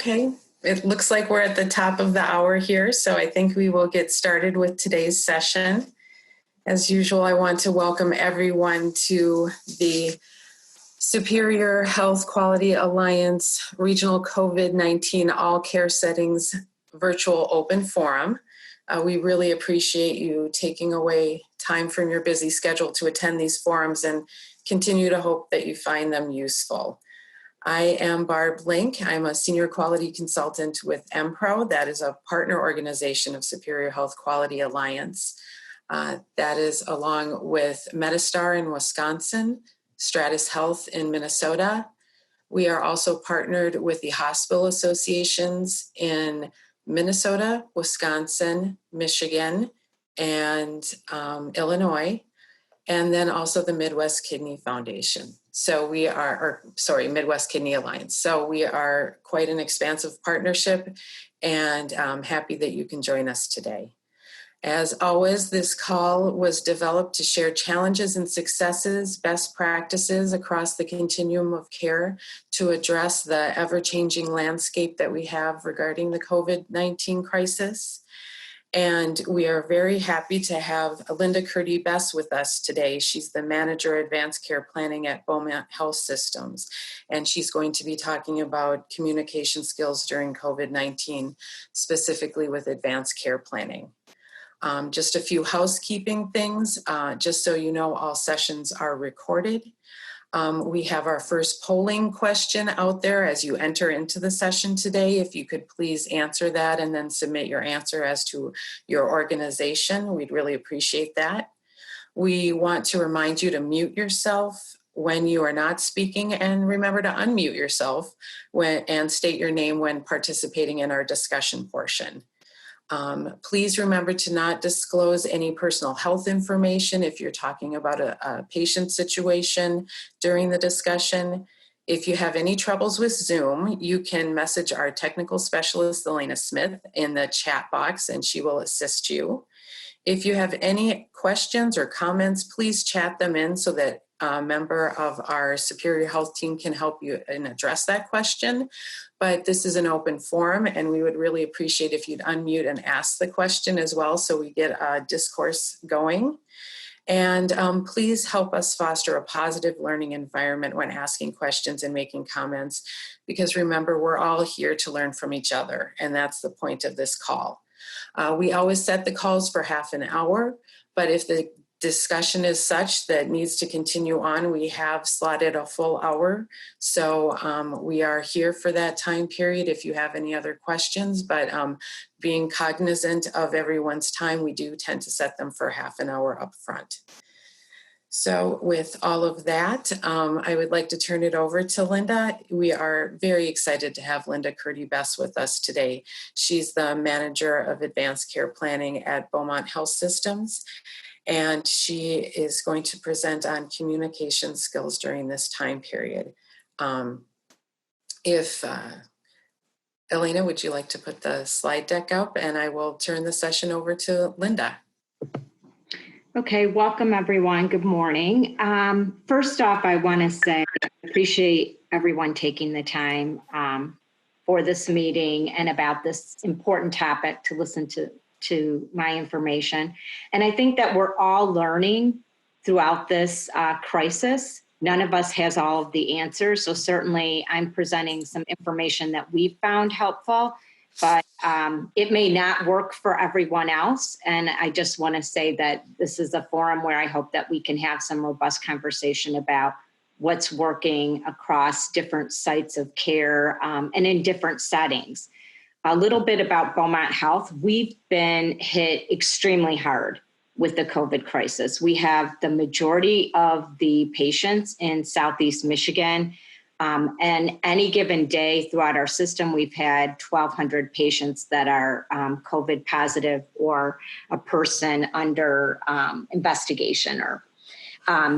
Okay, it looks like we're at the top of the hour here, so I think we will get started with today's session. As usual, I want to welcome everyone to the Superior Health Quality Alliance Regional COVID-19 All Care Settings Virtual Open Forum. We really appreciate you taking away time from your busy schedule to attend these forums and continue to hope that you find them useful. I am Barb Link. I'm a senior quality consultant with MPRO. That is a partner organization of Superior Health Quality Alliance. That is along with Metastar in Wisconsin, Stratus Health in Minnesota. We are also partnered with the hospital associations in Minnesota, Wisconsin, Michigan, and Illinois, and then also the Midwest Kidney Foundation. So we are, Midwest Kidney Alliance. So we are quite an expansive partnership, and I'm happy that you can join us today. As always, this call was developed to share challenges and successes, best practices across the continuum of care to address the ever-changing landscape that we have regarding the COVID-19 crisis. And we are very happy to have Linda Curdy-Bess with us today. She's the Manager of Advanced Care Planning at Beaumont Health Systems. And she's going to be talking about communication skills during COVID-19, specifically with advanced care planning. Just a few housekeeping things. Just so you know, all sessions are recorded. We have our first polling question out there as you enter into the session today. If you could please answer that and then submit your answer as to your organization, we'd really appreciate that. We want to remind you to mute yourself when you are not speaking, and remember to unmute yourself and state your name when participating in our discussion portion. Please remember to not disclose any personal health information if you're talking about a patient situation during the discussion. If you have any troubles with Zoom, you can message our technical specialist, Elena Smith, in the chat box, and she will assist you. If you have any questions or comments, please chat them in so that a member of our Superior Health team can help you and address that question. But this is an open forum, and we would really appreciate if you'd unmute and ask the question as well so we get a discourse going. And please help us foster a positive learning environment when asking questions and making comments, because remember, we're all here to learn from each other, and that's the point of this call. We always set the calls for half an hour, but if the discussion is such that needs to continue on, we have slotted a full hour. So we are here for that time period if you have any other questions, but being cognizant of everyone's time, we do tend to set them for half an hour up front. So with all of that, I would like to turn it over to Linda. We are very excited to have Linda Curdy-Bess with us today. She's the Manager of Advanced Care Planning at Beaumont Health Systems, and she is going to present on communication skills during this time period. Elena, would you like to put the slide deck up, and I will turn the session over to Linda. Okay, welcome everyone. Good morning. First off, I want to say I appreciate everyone taking the time for this meeting and about this important topic to listen to my information. And I think that we're all learning throughout this crisis. None of us has all of the answers. So certainly I'm presenting some information that we've found helpful, but it may not work for everyone else. And I just want to say that this is a forum where I hope that we can have some robust conversation about what's working across different sites of care and in different settings. A little bit about Beaumont Health. We've been hit extremely hard with the COVID crisis. We have the majority of the patients in Southeast Michigan. And any given day throughout our system, we've had 1,200 patients that are COVID positive or a person under investigation or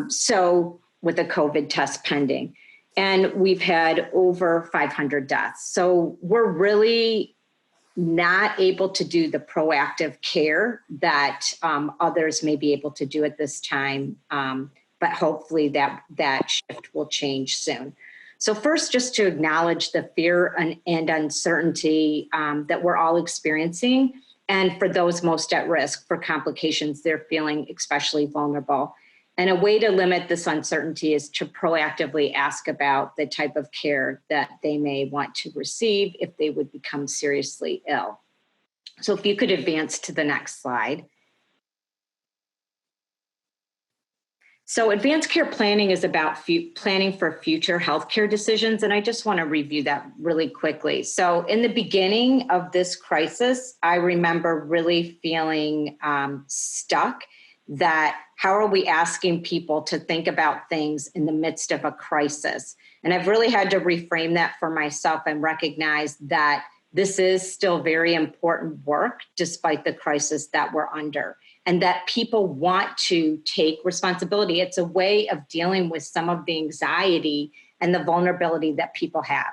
so with a COVID test pending. And we've had over 500 deaths. So we're really not able to do the proactive care that others may be able to do at this time. But hopefully that shift will change soon. So first, just to acknowledge the fear and uncertainty that we're all experiencing. And for those most at risk for complications, they're feeling especially vulnerable. And a way to limit this uncertainty is to proactively ask about the type of care that they may want to receive if they would become seriously ill. So if you could advance to the next slide. So advanced care planning is about planning for future healthcare decisions. And I just want to review that really quickly. So in the beginning of this crisis, I remember really feeling stuck that how are we asking people to think about things in the midst of a crisis? And I've really had to reframe that for myself and recognize that this is still very important work despite the crisis that we're under, and that people want to take responsibility. It's a way of dealing with some of the anxiety and the vulnerability that people have.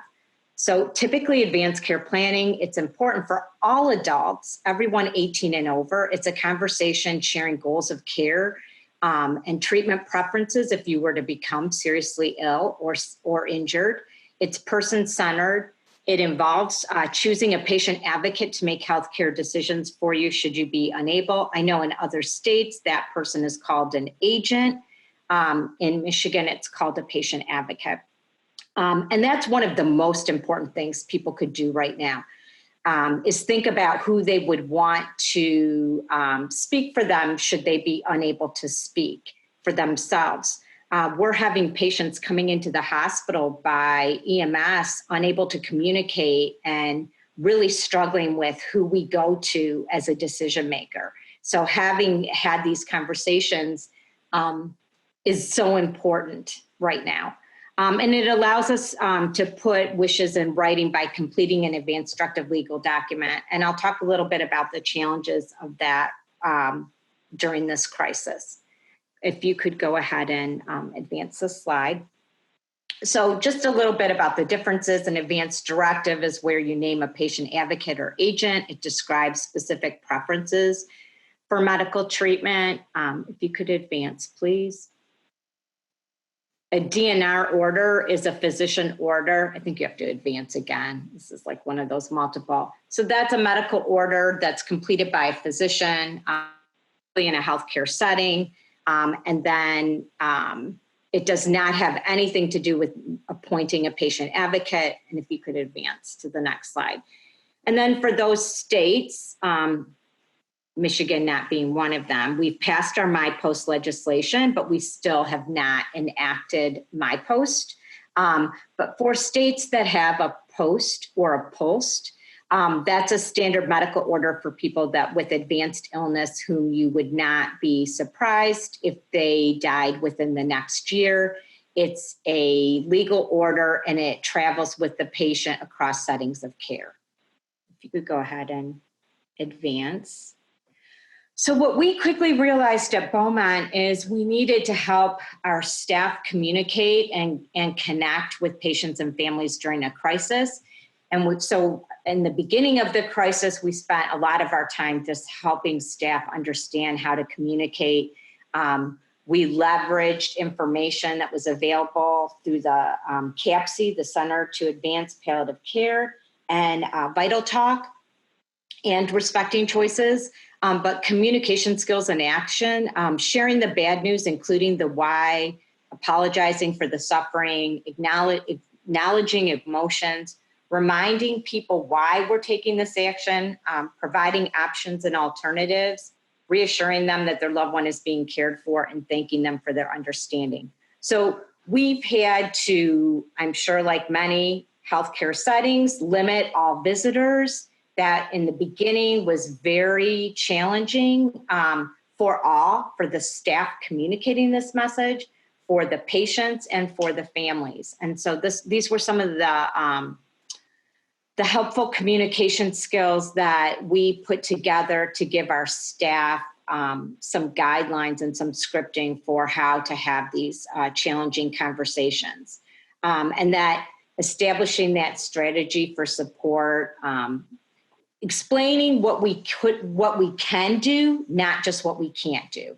So typically advanced care planning, it's important for all adults, everyone 18 and over. It's a conversation sharing goals of care and treatment preferences if you were to become seriously ill or injured. It's person-centered. It involves choosing a patient advocate to make healthcare decisions for you should you be unable. I know in other states that person is called an agent. In Michigan, it's called a patient advocate. And that's one of the most important things people could do right now, is think about who they would want to speak for them should they be unable to speak for themselves. We're having patients coming into the hospital by EMS, unable to communicate and really struggling with who we go to as a decision maker. So having had these conversations is so important right now. And it allows us to put wishes in writing by completing an advanced instructive legal document. And I'll talk a little bit about the challenges of that during this crisis. If you could go ahead and advance the slide. So just a little bit about the differences. An advanced directive is where you name a patient advocate or agent. It describes specific preferences for medical treatment. If you could advance, please. A DNR order is a physician order. I think you have to advance again. This is like one of those multiple. So that's a medical order that's completed by a physician in a healthcare setting. And then it does not have anything to do with appointing a patient advocate. And if you could advance to the next slide. And then for those states, Michigan not being one of them, we've passed our MyPost legislation, but we still have not enacted MyPost. But for states that have a post or a post, that's a standard medical order for people that with advanced illness whom you would not be surprised if they died within the next year. It's a legal order and it travels with the patient across settings of care. If you could go ahead and advance. So what we quickly realized at Beaumont is we needed to help our staff communicate and connect with patients and families during a crisis. And so in the beginning of the crisis, we spent a lot of our time just helping staff understand how to communicate. We leveraged information that was available through the CAPC, the Center to Advance Palliative Care, and Vital Talk, and Respecting Choices. But communication skills and action, sharing the bad news, including the why, apologizing for the suffering, acknowledging emotions, reminding people why we're taking this action, providing options and alternatives, reassuring them that their loved one is being cared for, and thanking them for their understanding. So we've had to, I'm sure like many healthcare settings, limit all visitors. That in the beginning was very challenging for the staff communicating this message, for the patients and for the families. And so these were some of the helpful communication skills that we put together to give our staff some guidelines and some scripting for how to have these challenging conversations. And that establishing that strategy for support, explaining what we can do, not just what we can't do.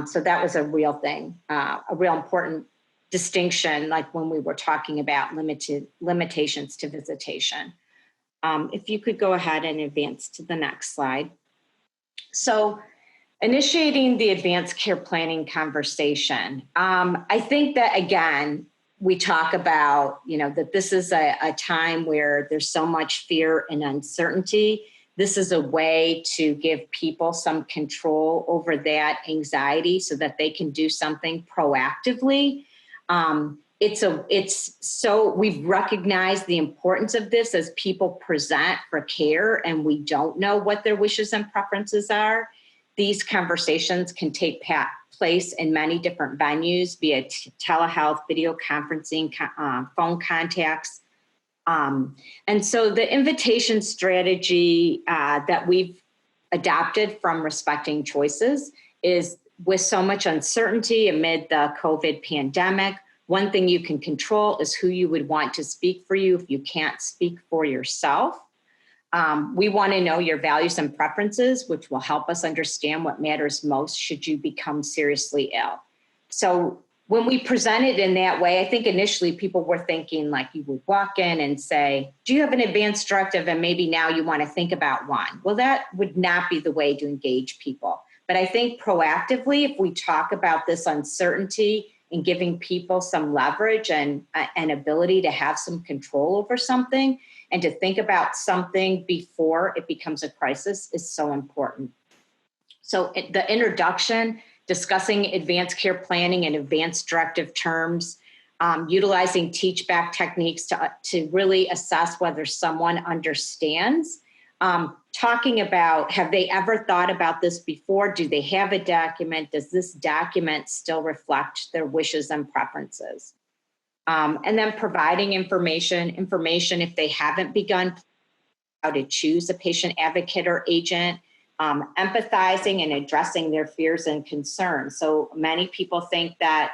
So that was a real thing, a real important distinction, like when we were talking about limitations to visitation. If you could go ahead and advance to the next slide. So initiating the advanced care planning conversation. I think that, again, we talk about, that this is a time where there's so much fear and uncertainty. This is a way to give people some control over that anxiety so that they can do something proactively. We've recognized the importance of this as people present for care and we don't know what their wishes and preferences are. These conversations can take place in many different venues, be it telehealth, video conferencing, phone contacts. And so the invitation strategy that we've adopted from Respecting Choices is, with so much uncertainty amid the COVID pandemic, one thing you can control is who you would want to speak for you if you can't speak for yourself. We want to know your values and preferences, which will help us understand what matters most should you become seriously ill. So when we present it in that way, I think initially people were thinking like you would walk in and say, do you have an advanced directive? And maybe now you want to think about one. Well, that would not be the way to engage people. But I think proactively, if we talk about this uncertainty and giving people some leverage and an ability to have some control over something and to think about something before it becomes a crisis is so important. So the introduction, discussing advanced care planning and advanced directive terms, utilizing teach-back techniques to really assess whether someone understands, talking about, have they ever thought about this before? Do they have a document? Does this document still reflect their wishes and preferences? And then providing information if they haven't begun, how to choose a patient advocate or agent, empathizing and addressing their fears and concerns. So many people think that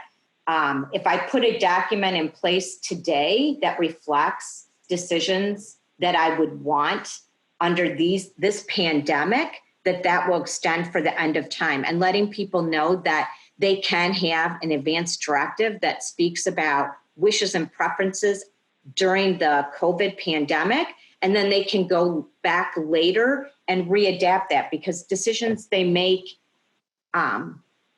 if I put a document in place today that reflects decisions that I would want under this pandemic, that will extend for the end of time, and letting people know that they can have an advanced directive that speaks about wishes and preferences during the COVID pandemic, and then they can go back later and readapt that, because decisions they make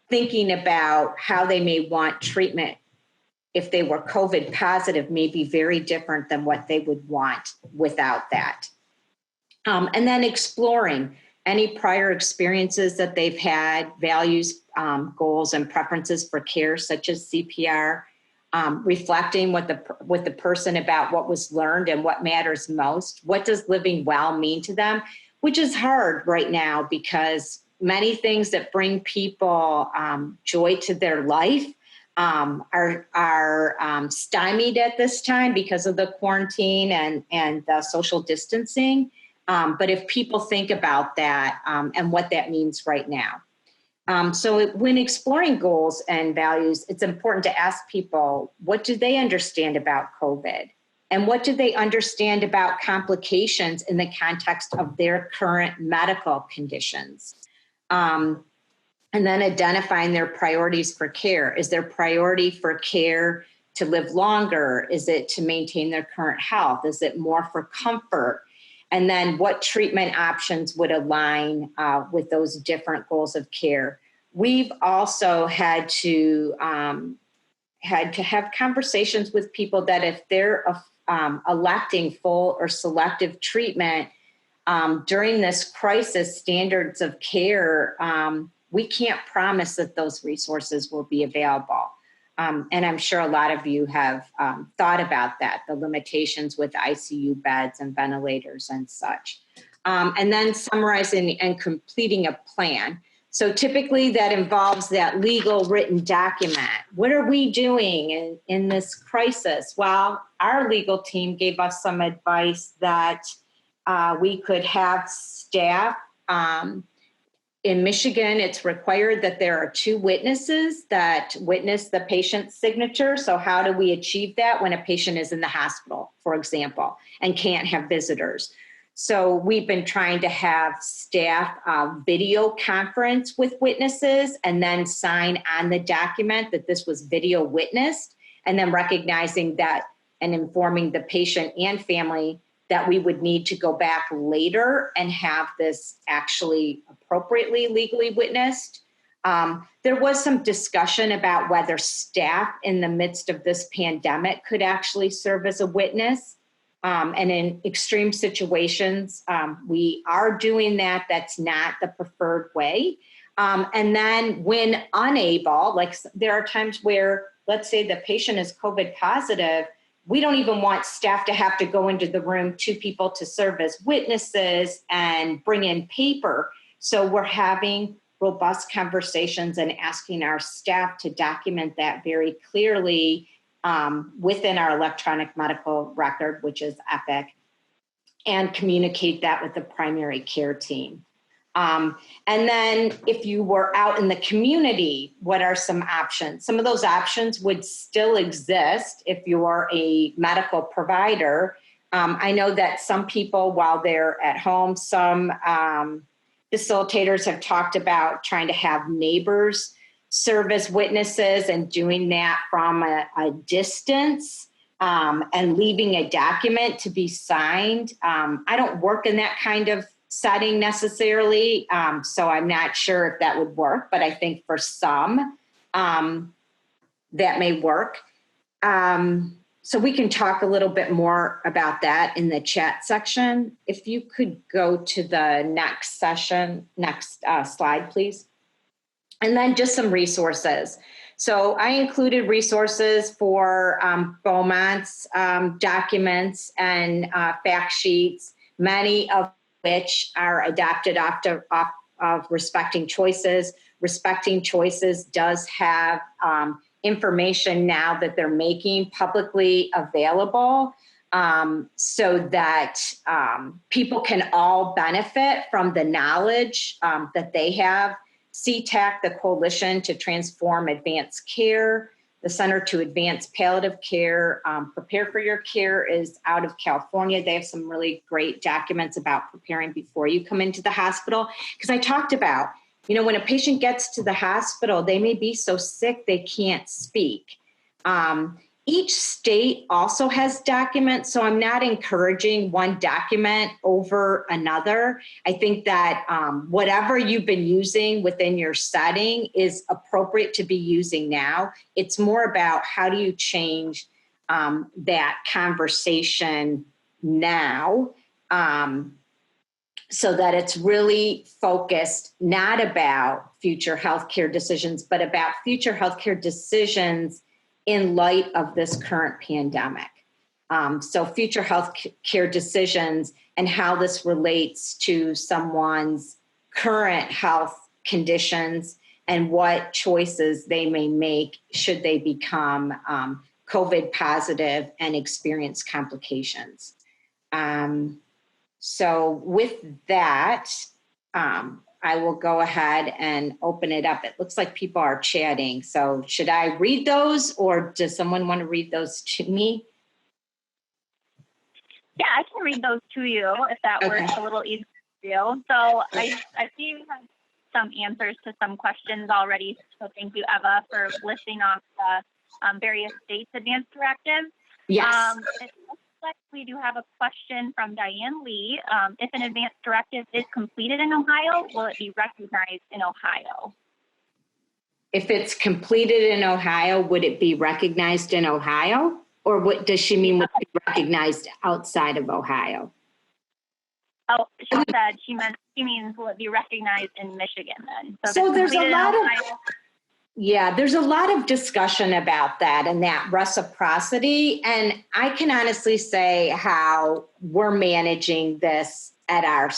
thinking about how they may want treatment if they were COVID positive may be very different than what they would want without that. And then exploring any prior experiences that they've had, values, goals, and preferences for care, such as CPR, reflecting with the person about what was learned and what matters most. What does living well mean to them? Which is hard right now because many things that bring people joy to their life are stymied at this time because of the quarantine and the social distancing. But if people think about that and what that means right now. So when exploring goals and values, it's important to ask people, what do they understand about COVID? And what do they understand about complications in the context of their current medical conditions? And then identifying their priorities for care. Is their priority for care to live longer? Is it to maintain their current health? Is it more for comfort? And then what treatment options would align with those different goals of care? We've also had to have conversations with people that if they're electing full or selective treatment during this crisis, standards of care, we can't promise that those resources will be available. And I'm sure a lot of you have thought about that, the limitations with ICU beds and ventilators and such. And then summarizing and completing a plan. So typically that involves that legal written document. What are we doing in this crisis? Well, our legal team gave us some advice that we could have staff. In Michigan, it's required that there are 2 witnesses that witness the patient's signature. So how do we achieve that when a patient is in the hospital, for example, and can't have visitors? So we've been trying to have staff video conference with witnesses and then sign on the document that this was video witnessed. and then recognizing that and informing the patient and family that we would need to go back later and have this actually appropriately legally witnessed. There was some discussion about whether staff in the midst of this pandemic could actually serve as a witness. And in extreme situations, we are doing that. That's not the preferred way. And then when unable, like there are times where, let's say the patient is COVID positive, we don't even want staff to have to go into the room, 2 people to serve as witnesses and bring in paper. So we're having robust conversations and asking our staff to document that very clearly within our electronic medical record, which is EPIC, and communicate that with the primary care team. And then if you were out in the community, what are some options? Some of those options would still exist if you're a medical provider. I know that some people, while they're at home, some facilitators have talked about trying to have neighbors serve as witnesses and doing that from a distance and leaving a document to be signed. I don't work in that kind of setting necessarily, so I'm not sure if that would work, but I think for some that may work. So we can talk a little bit more about that in the chat section. If you could go to the next slide, please. And then just some resources. So I included resources for Beaumont's documents and fact sheets, many of which are adapted off of Respecting Choices. Respecting Choices does have information now that they're making publicly available so that people can all benefit from the knowledge that they have. CTAC, the Coalition to Transform Advanced Care, the Center to Advance Palliative Care, Prepare for Your Care is out of California. They have some really great documents about preparing before you come into the hospital. Because I talked about, when a patient gets to the hospital, they may be so sick they can't speak. Each state also has documents, so I'm not encouraging one document over another. I think that whatever you've been using within your setting is appropriate to be using now. It's more about how do you change that conversation now so that it's really focused not about future healthcare decisions, but about future healthcare decisions in light of this current pandemic. So future health care decisions and how this relates to someone's current health conditions and what choices they may make should they become COVID positive and experience complications. So with that, I will go ahead and open it up. It looks like people are chatting. So should I read those or does someone want to read those to me? Yeah, I can read those to you if that works a little easier for you. So I see you have some answers to some questions already. So thank you, Eva, for listing off the various states' advance directives. Yes. It looks like we do have a question from Diane Lee. If an advance directive is completed in Ohio, will it be recognized in Ohio? If it's completed in Ohio, would it be recognized in Ohio? Or what does she mean would be recognized outside of Ohio? Oh, she means will it be recognized in Michigan then? So there's a lot of, there's a lot of discussion about that and that reciprocity. And I can honestly say how we're managing this at our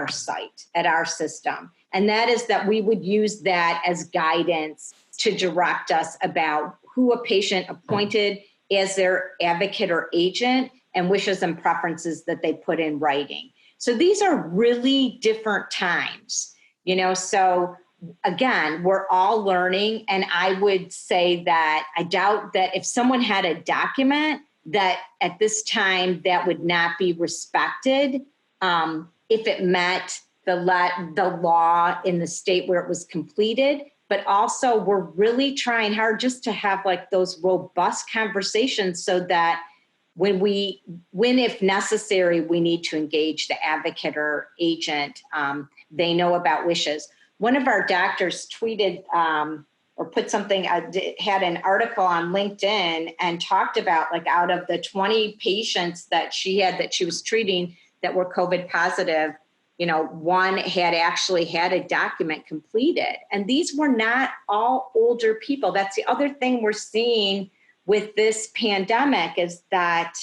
site, at our system. And that is that we would use that as guidance to direct us about who a patient appointed as their advocate or agent and wishes and preferences that they put in writing. So these are really different times, so again, we're all learning. And I would say that I doubt that if someone had a document that at this time that would not be respected if it met the law in the state where it was completed, but also we're really trying hard just to have like those robust conversations so that when if necessary, we need to engage the advocate or agent, they know about wishes. One of our doctors tweeted or put something, had an article on LinkedIn and talked about like out of the 20 patients that she was treating that were COVID positive, one had actually had a document completed. And these were not all older people. That's the other thing we're seeing with this pandemic is that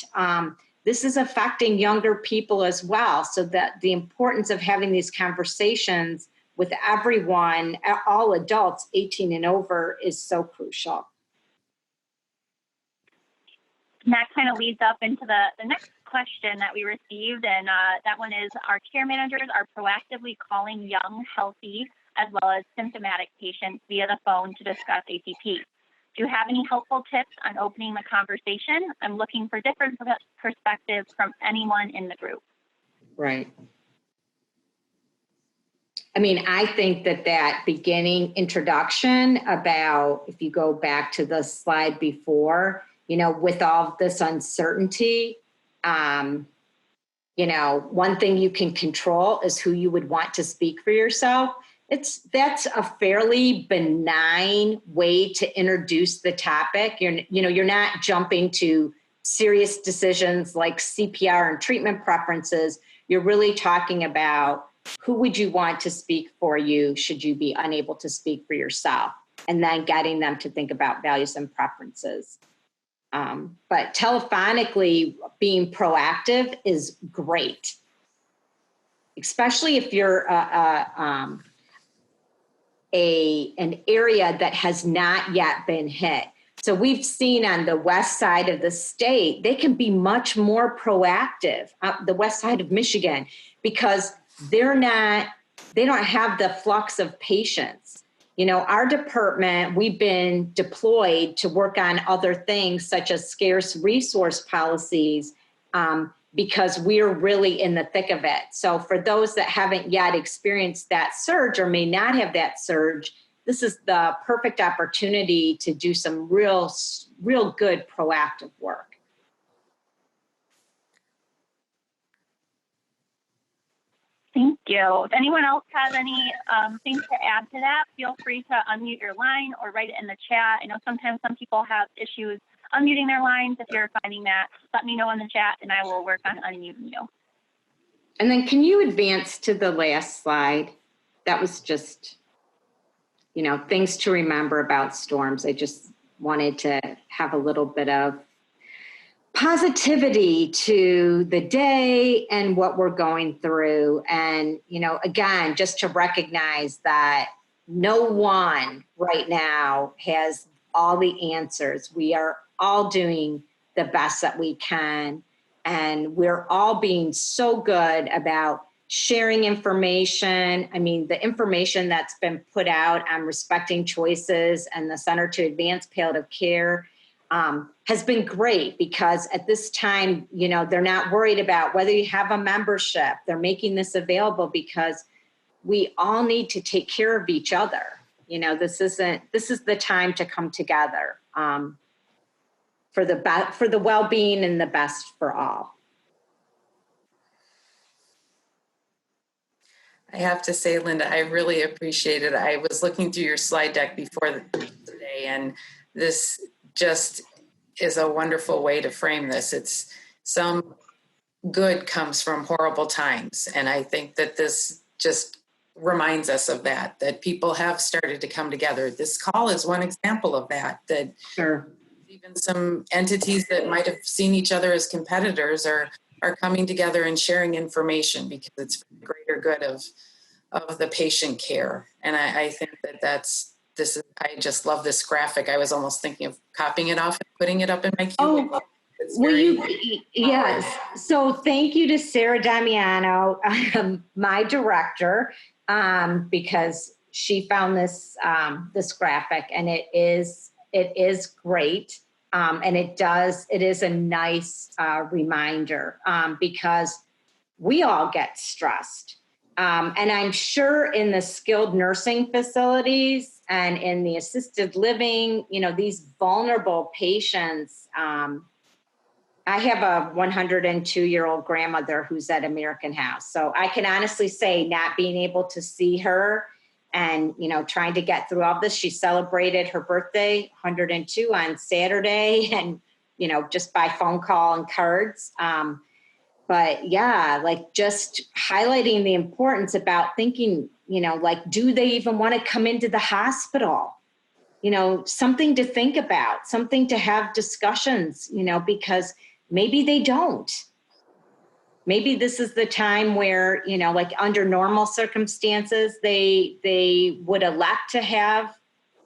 this is affecting younger people as well. So that the importance of having these conversations with everyone, all adults 18 and over, is so crucial. And that kind of leads up into the next question that we received, and that one is, our care managers are proactively calling young, healthy, as well as symptomatic patients via the phone to discuss ACP. Do you have any helpful tips on opening the conversation? I'm looking for different perspectives from anyone in the group. Right. I mean, I think that beginning introduction about, if you go back to the slide before, with all this uncertainty, one thing you can control is who you would want to speak for yourself. That's a fairly benign way to introduce the topic. You're not jumping to serious decisions like CPR and treatment preferences. You're really talking about who would you want to speak for you should you be unable to speak for yourself, and then getting them to think about values and preferences. But telephonically being proactive is great, especially if you're an area that has not yet been hit. So we've seen on the west side of the state, they can be much more proactive, the west side of Michigan, because they don't have the flux of patients. Our department, we've been deployed to work on other things such as scarce resource policies, because we're really in the thick of it. So for those that haven't yet experienced that surge or may not have that surge, this is the perfect opportunity to do some real good proactive work. Thank you. If anyone else has any things to add to that, feel free to unmute your line or write it in the chat. I know sometimes some people have issues unmuting their lines. If you're finding that, let me know in the chat and I will work on unmuting you. And then can you advance to the last slide? That was just, things to remember about storms. I just wanted to have a little bit of positivity to the day and what we're going through. And, again, just to recognize that no one right now has all the answers. We are all doing the best that we can. And we're all being so good about sharing information. I mean, the information that's been put out on respecting choices and the Center to Advance Palliative Care has been great, because at this time, they're not worried about whether you have a membership. They're making this available because we all need to take care of each other. This is the time to come together for the well-being and the best for all. I have to say, Linda, I really appreciate it. I was looking through your slide deck before today, and this just is a wonderful way to frame this. It's some good comes from horrible times. And I think that this just reminds us of that people have started to come together. This call is one example of that Sure. Even some entities that might have seen each other as competitors are coming together and sharing information because it's for the greater good of the patient care. And I think I just love this graphic. I was almost thinking of copying it off and putting it up in my cubicle. Yes. So thank you to Sarah Damiano, my director, because she found this graphic, and it is great. And it is a nice reminder, because we all get stressed. And I'm sure in the skilled nursing facilities and in the assisted living, these vulnerable patients, I have a 102-year-old grandmother who's at American House. So I can honestly say not being able to see her and, trying to get through all this. She celebrated her birthday, 102, on Saturday and, just by phone call and cards. But yeah, just highlighting the importance about thinking, do they even want to come into the hospital? Something to think about, something to have discussions, because maybe they don't. Maybe this is the time where, under normal circumstances, they would elect to have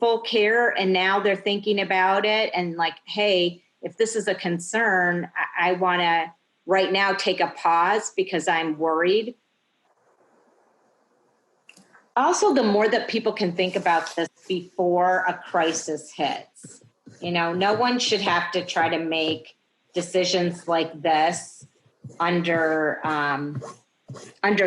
full care. And now they're thinking about it and hey, if this is a concern, I want to right now take a pause because I'm worried. Also, the more that people can think about this before a crisis hits, no one should have to try to make decisions like this under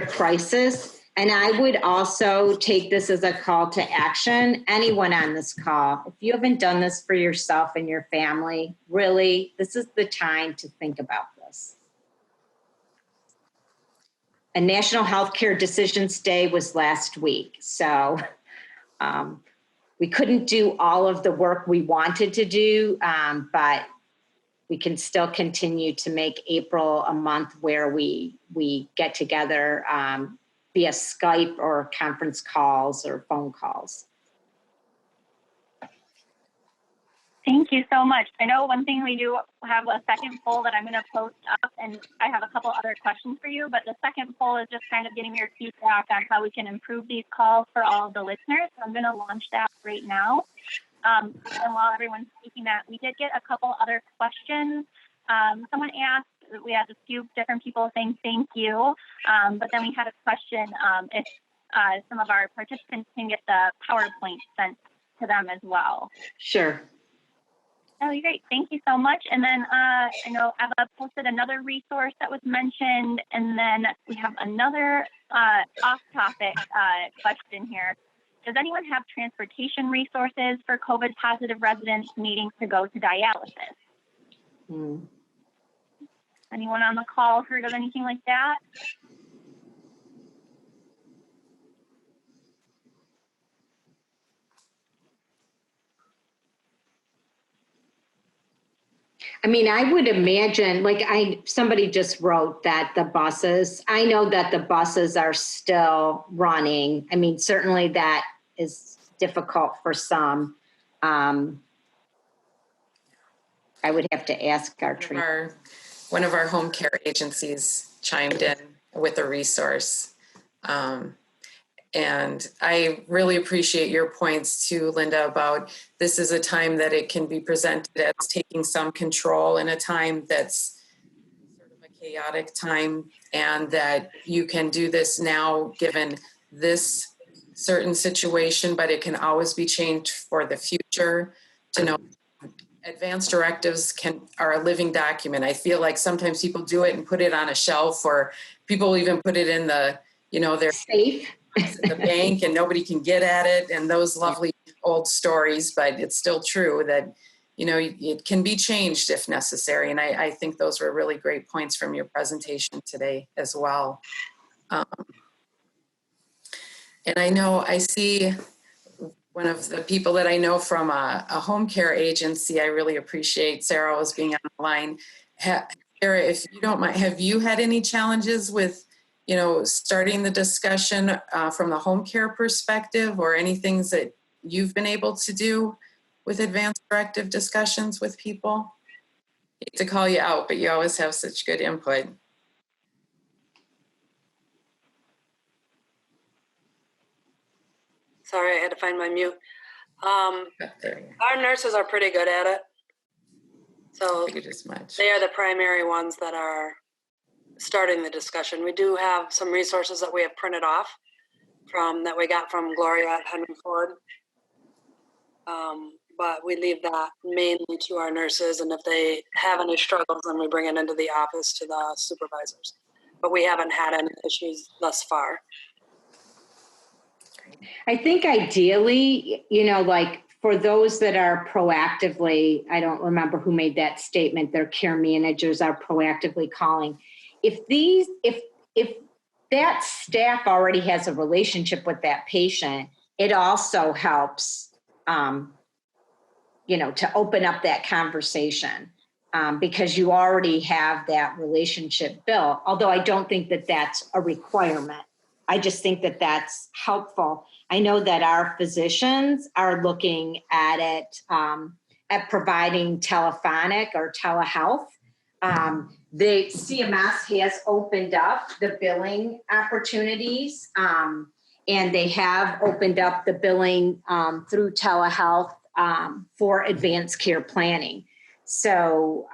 crisis. And I would also take this as a call to action. Anyone on this call, if you haven't done this for yourself and your family, really, this is the time to think about this. A National Healthcare Decisions Day was last week. So we couldn't do all of the work we wanted to do, but we can still continue to make April a month where we get together via Skype or conference calls or phone calls. Thank you so much. I know one thing we do have a second poll that I'm going to post up, and I have a couple other questions for you, but the second poll is just kind of getting your feedback on how we can improve these calls for all of the listeners. So I'm going to launch that right now. And while everyone's speaking that, we did get a couple other questions. Someone asked, we had a few different people saying thank you, but then we had a question if some of our participants can get the PowerPoint sent to them as well. Sure. That would be great. Thank you so much. And then I know Eva posted another resource that was mentioned. And then we have another off-topic question here. Does anyone have transportation resources for COVID positive residents needing to go to dialysis? Anyone on the call heard of anything like that? I mean, I would imagine, somebody just wrote that the buses, I know that the buses are still running. I mean, certainly that is difficult for some. I would have to ask one of our home care agencies chimed in with a resource. And I really appreciate your points too, Linda, about this is a time that it can be presented as taking some control in a time that's sort of a chaotic time, and that you can do this now given this certain situation, but it can always be changed for the future. To know advanced directives are a living document. I feel like sometimes people do it and put it on a shelf, or people even put it in their safe in the bank and nobody can get at it, and those lovely old stories, but it's still true that it can be changed if necessary. And I think those were really great points from your presentation today as well. And I see one of the people that I know from a home care agency. I really appreciate Sarah was being on the line. Sarah, if you don't mind, have you had any challenges with starting the discussion from the home care perspective, or any things that you've been able to do with advanced directive discussions with people? I hate to call you out, but you always have such good input. Sorry, I had to find my mute. Our nurses are pretty good at it. So they are the primary ones that are starting the discussion. We do have some resources that we have printed off that we got from Gloria at Henry Ford. But we leave that mainly to our nurses, and if they have any struggles, then we bring it into the office to the supervisors. But we haven't had any issues thus far. I think ideally, like for those that are proactively, I don't remember who made that statement, their care managers are proactively calling. If that staff already has a relationship with that patient, it also helps, to open up that conversation because you already have that relationship built. Although I don't think that that's a requirement. I just think that that's helpful. I know that our physicians are looking at it, at providing telephonic or telehealth. The CMS has opened up the billing opportunities, and they have opened up the billing through telehealth for advanced care planning. So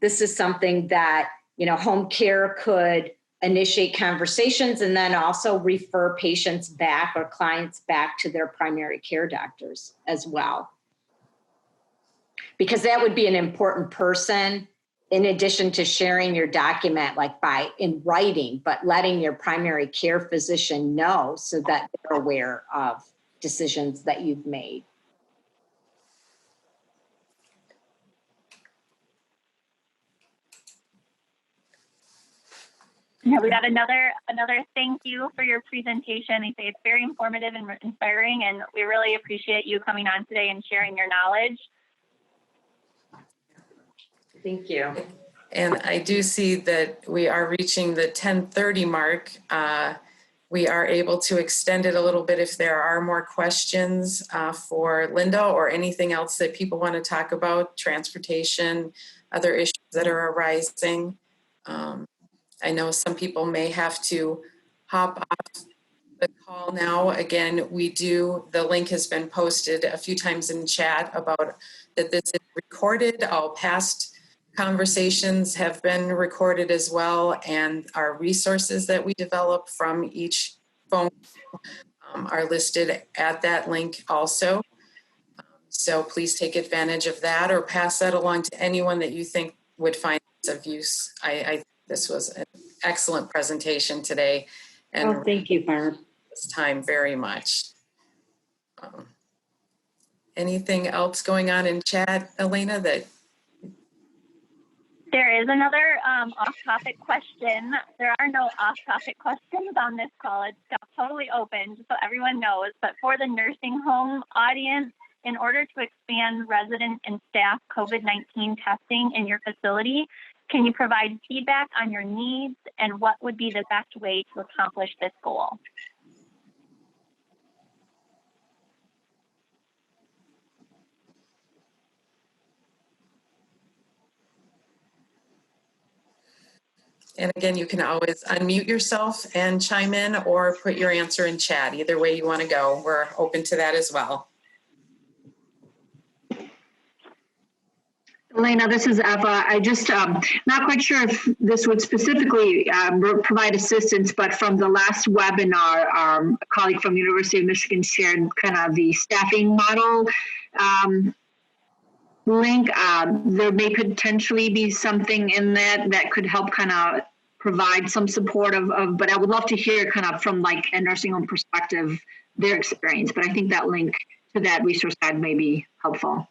this is something that, home care could initiate conversations and then also refer patients back or clients back to their primary care doctors as well. Because that would be an important person in addition to sharing your document like in writing, but letting your primary care physician know so that they're aware of decisions that you've made. Yeah, we got another thank you for your presentation. They say it's very informative and inspiring, and we really appreciate you coming on today and sharing your knowledge. Thank you. And I do see that we are reaching the 10:30 mark. We are able to extend it a little bit if there are more questions for Linda or anything else that people want to talk about, transportation, other issues that are arising. I know some people may have to hop off the call now. Again, the link has been posted a few times in chat about that this is recorded. All past conversations have been recorded as well, and our resources that we develop from each phone are listed at that link also. So please take advantage of that or pass that along to anyone that you think would find this of use. I this was an excellent presentation today. And thank you, Barb. This time very much. Anything else going on in chat, Elena, that? There is another off-topic question. There are no off-topic questions on this call. It's totally open, just so everyone knows. But for the nursing home audience, in order to expand resident and staff COVID-19 testing in your facility, can you provide feedback on your needs and what would be the best way to accomplish this goal? And again, you can always unmute yourself and chime in or put your answer in chat. Either way you want to go, we're open to that as well. Elena, this is Eva. I just not quite sure if this would specifically provide assistance, but from the last webinar, a colleague from the University of Michigan shared kind of the staffing model link. There may potentially be something in that could help kind of provide some support but I would love to hear kind of from like a nursing home perspective, their experience. But I think that link to that resource guide may be helpful.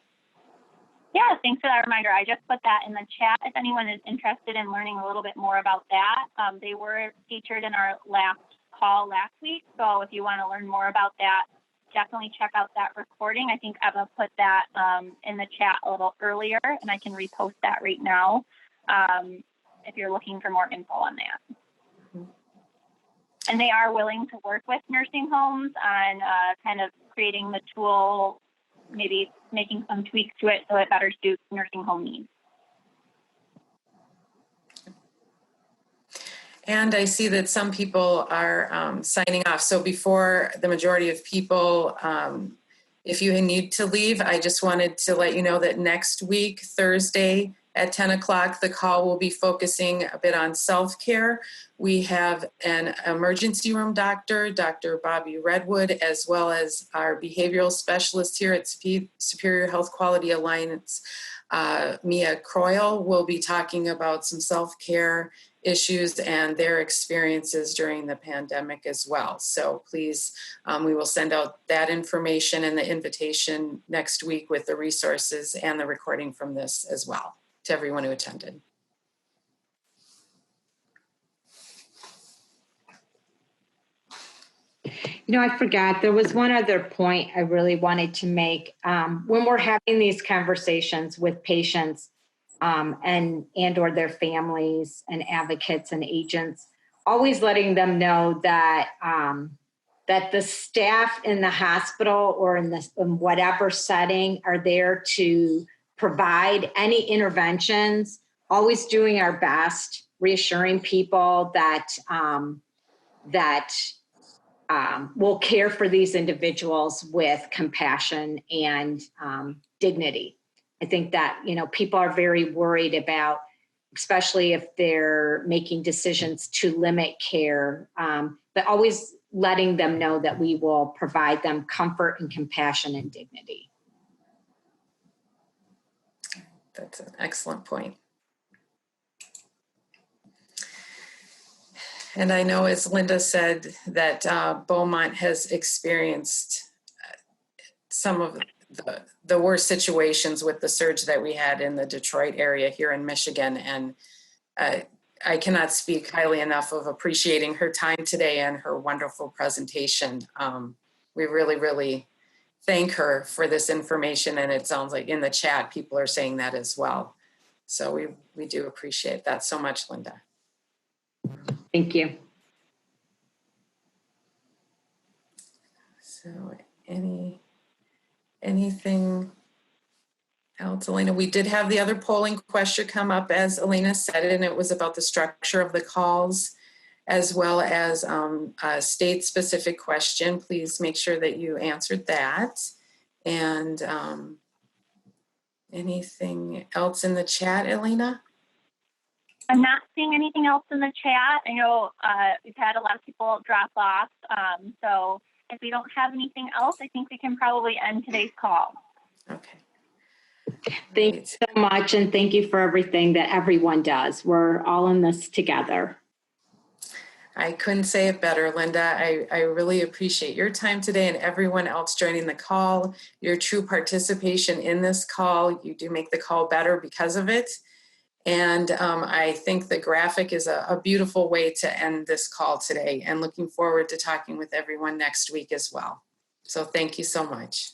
Yeah, thanks for that reminder. I just put that in the chat if anyone is interested in learning a little bit more about that. They were featured in our last call last week. So if you want to learn more about that, definitely check out that recording. I think Eva put that in the chat a little earlier, and I can repost that right now if you're looking for more info on that. And they are willing to work with nursing homes on kind of creating the tool, maybe making some tweaks to it so it better suits nursing home needs. And I see that some people are signing off. So before the majority of people, if you need to leave, I just wanted to let you know that next week, Thursday at 10 o'clock, the call will be focusing a bit on self-care. We have an emergency room doctor, Dr. Bobby Redwood, as well as our behavioral specialist here at Superior Health Quality Alliance, Mia Croyle, will be talking about some self-care issues and their experiences during the pandemic as well. So please, we will send out that information and the invitation next week with the resources and the recording from this as well to everyone who attended. You know, I forgot, there was one other point I really wanted to make. When we're having these conversations with patients and or their families and advocates and agents, always letting them know that that the staff in the hospital or in whatever setting are there to provide any interventions, always doing our best, reassuring people that we'll care for these individuals with compassion and dignity. I think that, you know, people are very worried about, especially if they're making decisions to limit care, but always letting them know that we will provide them comfort and compassion and dignity. That's an excellent point. And I know, as Linda said, that Beaumont has experienced some of the worst situations with the surge that we had in the Detroit area here in Michigan. And I cannot speak highly enough of appreciating her time today and her wonderful presentation. We really, really thank her for this information. And it sounds like in the chat, people are saying that as well. So we do appreciate that so much, Linda. Thank you. So anything else, Elena? We did have the other polling question come up, as Elena said, and it was about the structure of the calls, as well as a state-specific question. Please make sure that you answered that. And anything else in the chat, Elena? I'm not seeing anything else in the chat. I know we've had a lot of people drop off. So if we don't have anything else, I think we can probably end today's call. Okay. Thank you so much. And thank you for everything that everyone does. We're all in this together. I couldn't say it better, Linda. I really appreciate your time today and everyone else joining the call. Your true participation in this call, you do make the call better because of it. And I think the graphic is a beautiful way to end this call today, and looking forward to talking with everyone next week as well. So thank you so much.